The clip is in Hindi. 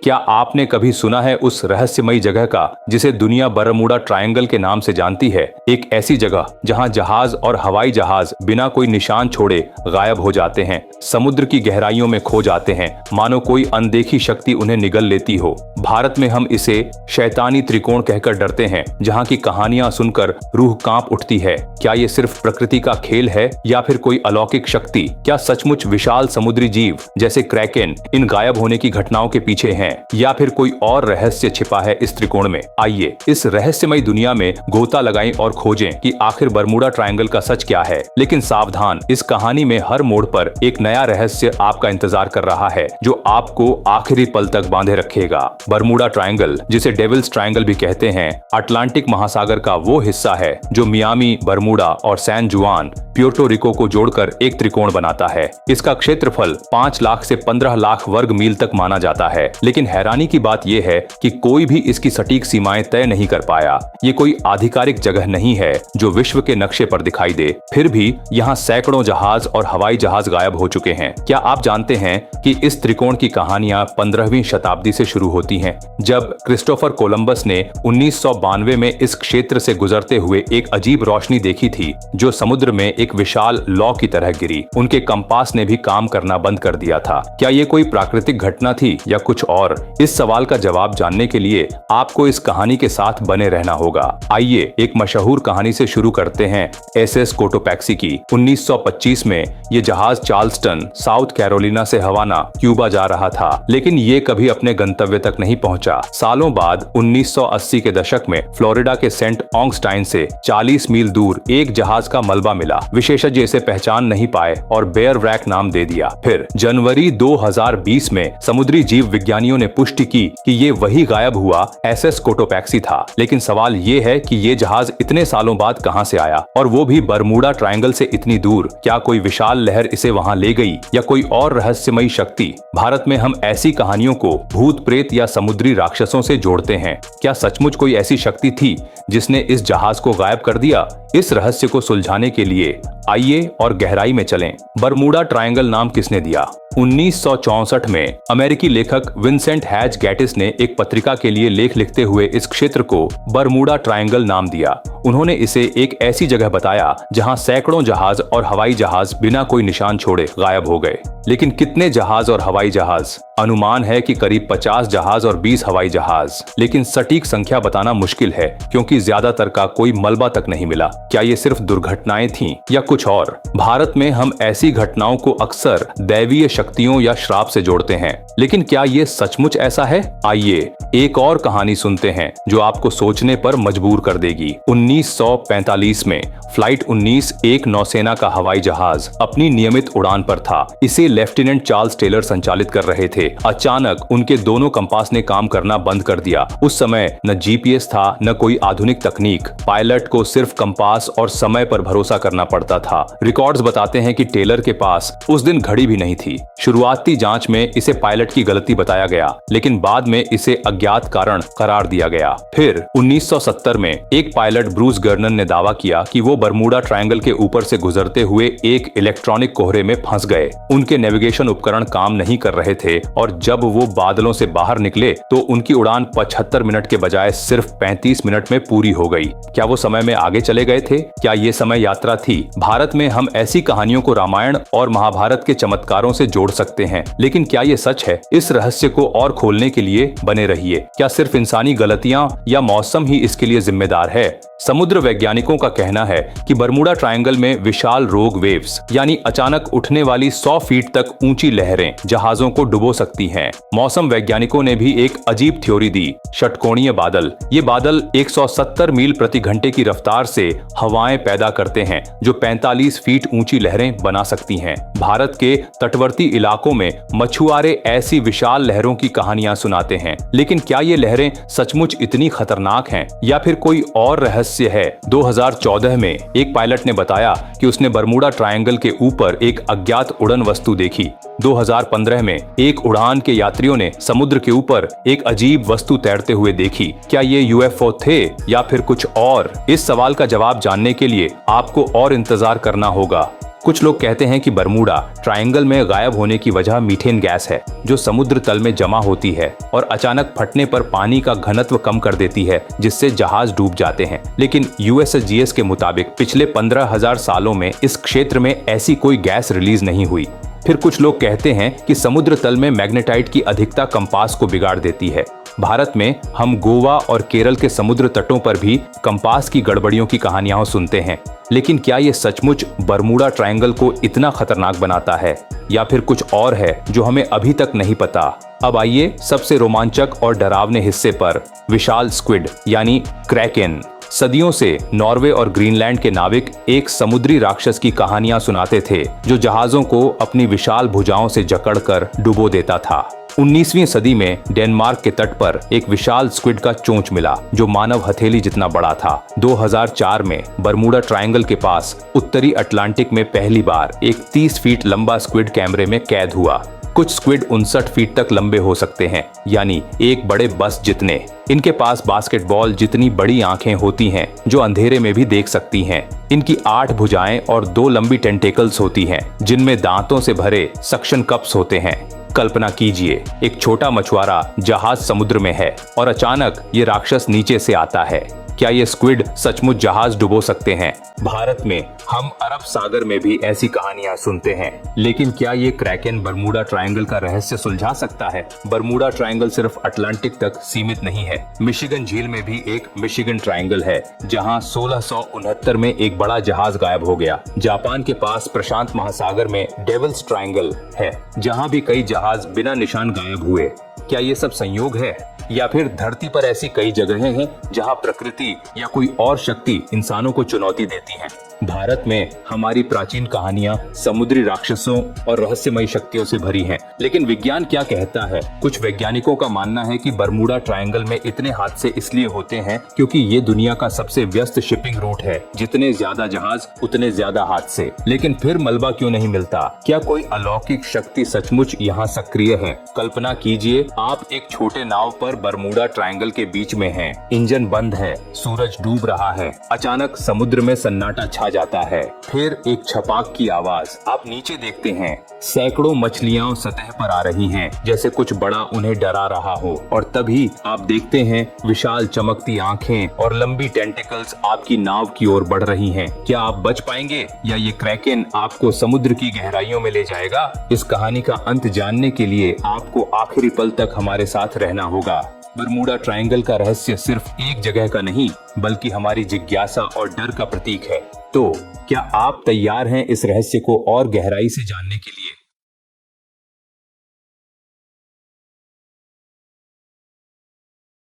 क्या आपने कभी सुना है उस रहस्यमयी जगह का जिसे दुनिया बरमूडा ट्रायंगल के नाम से जानती है? एक ऐसी जगह जहां जहाज और हवाई जहाज बिना कोई निशान छोड़े गायब हो जाते हैं, समुद्र की गहराइयों में खो जाते हैं, मानो कोई अनदेखी शक्ति उन्हें निगल लेती हो। भारत में हम इसे शैतानी त्रिकोण कहकर डरते हैं, जहां की कहानियां सुनकर रूह कांप उठती है। क्या ये सिर्फ प्रकृति का खेल है या फिर कोई अलौकिक शक्ति? क्या सचमुच विशाल समुद्री जीव जैसे क्रैकेन इन गायब होने की घटनाओं के पीछे हैं, या फिर कोई और रहस्य छिपा है इस त्रिकोण में? आइए इस रहस्यमयी दुनिया में गोता लगाएं और खोजें कि आखिर बरमूडा ट्रायंगल का सच क्या है। लेकिन सावधान, इस कहानी में हर मोड़ पर एक नया रहस्य आपका इंतजार कर रहा है, जो आपको आखिरी पल तक बांधे रखेगा। बरमूडा ट्रायंगल, जिसे डेविल्स ट्रायंगल भी कहते हैं, अटलांटिक महासागर का वो हिस्सा है जो मियामी, बरमूडा और सैन जुआन, प्यूर्टो रिको को जोड़कर एक त्रिकोण बनाता है। इसका क्षेत्रफल 5 लाख से 15 लाख वर्ग मील तक माना जाता है। लेकिन हैरानी की बात यह है कि कोई भी इसकी सटीक सीमाएं तय नहीं कर पाया। ये कोई आधिकारिक जगह नहीं है जो विश्व के नक्शे पर दिखाई दे। फिर भी यहाँ सैकड़ों जहाज और हवाई जहाज गायब हो चुके हैं। क्या आप जानते हैं कि इस त्रिकोण की कहानियां 15वीं शताब्दी से शुरू होती हैं, जब क्रिस्टोफर कोलंबस ने 1992 में इस क्षेत्र से गुजरते हुए एक अजीब रोशनी देखी थी जो समुद्र में एक विशाल लौ की तरह गिरी। उनके कंपास ने भी काम करना बंद कर दिया था। क्या ये कोई प्राकृतिक घटना थी या कुछ और? इस सवाल का जवाब जानने के लिए आपको इस कहानी के साथ बने रहना होगा। आइए एक मशहूर कहानी से शुरू करते हैं, एसएस कोटोपैक्सी की। 1925 में ये जहाज चार्ल्सटन, साउथ कैरोलिना से हवाना, क्यूबा जा रहा था, लेकिन ये कभी अपने गंतव्य तक नहीं पहुंचा। सालों बाद 1980 के दशक में फ्लोरिडा के सेंट ऑगस्टाइन से 40 मील दूर एक जहाज का मलबा मिला। विशेषज्ञ इसे पहचान नहीं पाए और बेयर व्रैक नाम दे दिया। फिर जनवरी 2020 में समुद्री जीव विज्ञानियों ने पुष्टि की कि ये वही गायब हुआ एसएस कोटोपैक्सी था। लेकिन सवाल ये है कि ये जहाज इतने सालों बाद कहां से आया, और वो भी बरमूडा ट्रायंगल से इतनी दूर? क्या कोई विशाल लहर इसे वहां ले गई या कोई और रहस्यमयी शक्ति? भारत में हम ऐसी कहानियों को भूत प्रेत या समुद्री राक्षसों से जोड़ते हैं। क्या सचमुच कोई ऐसी शक्ति थी जिसने इस जहाज को गायब कर दिया? इस रहस्य को सुलझाने के लिए आइए और गहराई में चलें। बरमूडा ट्रायंगल नाम किसने दिया? 1964 में अमेरिकी लेखक विंसेंट हैज गैटिस ने एक पत्रिका के लिए लेख लिखते हुए इस क्षेत्र को बरमूडा ट्रायंगल नाम दिया। उन्होंने इसे एक ऐसी जगह बताया जहां सैकड़ों जहाज और हवाई जहाज बिना कोई निशान छोड़े गायब हो गए। लेकिन कितने जहाज और हवाई जहाज? अनुमान है कि करीब 50 जहाज और 20 हवाई जहाज। लेकिन सटीक संख्या बताना मुश्किल है क्योंकि ज्यादातर का कोई मलबा तक नहीं मिला। क्या ये सिर्फ दुर्घटनाएं थीं या कुछ और? भारत में हम ऐसी घटनाओं को अक्सर दैवीय शक्तियों या श्राप से जोड़ते हैं, लेकिन क्या ये सचमुच ऐसा है? आइए एक और कहानी सुनते हैं जो आपको सोचने पर मजबूर कर देगी। 1945 में फ्लाइट 19 एक नौसेना का हवाई जहाज अपनी नियमित उड़ान पर था। इसे लेफ्टिनेंट चार्ल्स टेलर संचालित कर रहे थे। अचानक उनके दोनों कंपास ने काम करना बंद कर दिया। उस समय न जीपीएस था, न कोई आधुनिक तकनीक। पायलट को सिर्फ कंपास और समय पर भरोसा करना पड़ता था। रिकॉर्ड्स बताते हैं कि टेलर के पास उस दिन घड़ी भी नहीं थी। शुरुआती जांच में इसे पायलट की गलती बताया गया, लेकिन बाद में इसे अज्ञात कारण करार दिया गया। फिर 1970 में एक पायलट ब्रूस गर्नन ने दावा किया कि वो बरमूडा ट्रायंगल के ऊपर से गुजरते हुए एक इलेक्ट्रॉनिक कोहरे में फंस गए। उनके नेविगेशन उपकरण काम नहीं कर रहे थे और जब वो बादलों से बाहर निकले तो उनकी उड़ान 75 मिनट के बजाय सिर्फ 35 मिनट में पूरी हो गई। क्या वो समय में आगे चले गए थे? क्या ये समय यात्रा थी? भारत में हम ऐसी कहानियों को रामायण और महाभारत के चमत्कारों से जोड़ सकते हैं, लेकिन क्या ये सच है? इस रहस्य को और खोलने के लिए बने रहिए। क्या सिर्फ इंसानी गलतियां या मौसम ही इसके लिए जिम्मेदार है? समुद्र वैज्ञानिकों का कहना है कि बरमूडा ट्रायंगल में विशाल रोग वेव्स, यानी अचानक उठने वाली 100 फीट तक ऊंची लहरें जहाजों को डुबो सकती हैं। मौसम वैज्ञानिकों ने भी एक अजीब थ्योरी दी, षटकोणीय बादल। ये बादल 170 मील प्रति घंटे की रफ्तार से हवाएं पैदा करते हैं जो 45 फीट ऊंची लहरें बना सकती हैं। भारत के तटवर्ती इलाकों में मछुआरे ऐसी विशाल लहरों की कहानियां सुनाते हैं, लेकिन क्या ये लहरें सचमुच इतनी खतरनाक हैं या फिर कोई और रहस्य है? 2014 में एक पायलट ने बताया कि उसने बरमूडा ट्रायंगल के ऊपर एक अज्ञात उड़न वस्तु देखी। 2015 में एक उड़ान के यात्रियों ने समुद्र के ऊपर एक अजीब वस्तु तैरते हुए देखी। क्या ये यूएफओ थे या फिर कुछ और? इस सवाल का जवाब जानने के लिए आपको और इंतजार करना होगा। कुछ लोग कहते हैं कि बरमूडा ट्रायंगल में गायब होने की वजह मीथेन गैस है, जो समुद्र तल में जमा होती है और अचानक फटने पर पानी का घनत्व कम कर देती है, जिससे जहाज डूब जाते हैं। लेकिन यूएसजीएस के मुताबिक पिछले 15,000 सालों में इस क्षेत्र में ऐसी कोई गैस रिलीज नहीं हुई। फिर कुछ लोग कहते हैं कि समुद्र तल में मैग्नेटाइट की अधिकता कंपास को बिगाड़ देती है। भारत में हम गोवा और केरल के समुद्र तटों पर भी कंपास की गड़बड़ियों की कहानियां सुनते हैं, लेकिन क्या ये सचमुच बरमूडा ट्रायंगल को इतना खतरनाक बनाता है, या फिर कुछ और है जो हमें अभी तक नहीं पता? अब आइए सबसे रोमांचक और डरावने हिस्से पर, विशाल स्क्विड यानी क्रैकेन। सदियों से नॉर्वे और ग्रीनलैंड के नाविक एक समुद्री राक्षस की कहानियां सुनाते थे, जो जहाजों को अपनी विशाल भुजाओं से जकड़कर डुबो देता था। 19वीं सदी में डेनमार्क के तट पर एक विशाल स्क्विड का चोंच मिला, जो मानव हथेली जितना बड़ा था। 2004 में बरमूडा ट्रायंगल के पास उत्तरी अटलांटिक में पहली बार एक 30 फीट लंबा स्क्विड कैमरे में कैद हुआ। कुछ स्क्विड 59 फीट तक लंबे हो सकते हैं, यानी एक बड़े बस जितने। इनके पास बास्केटबॉल जितनी बड़ी आंखें होती हैं, जो अंधेरे में भी देख सकती हैं। इनकी 8 भुजाएं और 2 लंबी टेंटेकल्स होती हैं, जिनमें दांतों से भरे सक्शन कप्स होते हैं। कल्पना कीजिए, एक छोटा मछुआरा जहाज समुद्र में है और अचानक ये राक्षस नीचे से आता है। क्या ये स्क्विड सचमुच जहाज डुबो सकते हैं? भारत में हम अरब सागर में भी ऐसी कहानियां सुनते हैं, लेकिन क्या ये क्रैकेन बरमूडा ट्रायंगल का रहस्य सुलझा सकता है? बरमूडा ट्रायंगल सिर्फ अटलांटिक तक सीमित नहीं है। मिशिगन झील में भी एक मिशिगन ट्रायंगल है, जहां 1669 में एक बड़ा जहाज गायब हो गया। जापान के पास प्रशांत महासागर में डेविल्स ट्रायंगल है, जहां भी कई जहाज बिना निशान गायब हुए। क्या ये सब संयोग है, या फिर धरती पर ऐसी कई जगहें हैं जहां प्रकृति या कोई और शक्ति इंसानों को चुनौती देती है? भारत में हमारी प्राचीन कहानियां समुद्री राक्षसों और रहस्यमयी शक्तियों से भरी हैं, लेकिन विज्ञान क्या कहता है? कुछ वैज्ञानिकों का मानना है कि बरमूडा ट्रायंगल में इतने हादसे इसलिए होते हैं क्योंकि ये दुनिया का सबसे व्यस्त शिपिंग रूट है। जितने ज्यादा जहाज उतने ज्यादा हादसे। लेकिन फिर मलबा क्यों नहीं मिलता? क्या कोई अलौकिक शक्ति सचमुच यहाँ सक्रिय है? कल्पना कीजिए, आप एक छोटे नाव पर बरमूडा ट्रायंगल के बीच में हैं, इंजन बंद है, सूरज डूब रहा है, अचानक समुद्र में सन्नाटा छा जाता है, फिर एक छपाक की आवाज। आप नीचे देखते हैं, सैकड़ों मछलियां सतह पर आ रही हैं, जैसे कुछ बड़ा उन्हें डरा रहा हो, और तभी आप देखते हैं विशाल चमकती आंखें और लंबी टेंटिकल्स आपकी नाव की ओर बढ़ रही हैं। क्या आप बच पाएंगे, या ये क्रैकेन आपको समुद्र की गहराइयों में ले जाएगा? इस कहानी का अंत जानने के लिए आपको आखिरी पल तक हमारे साथ रहना होगा। बरमूडा ट्रायंगल का रहस्य सिर्फ एक जगह का नहीं, बल्कि हमारी जिज्ञासा और डर का प्रतीक है। तो क्या आप तैयार हैं इस रहस्य को और गहराई से जानने के लिए?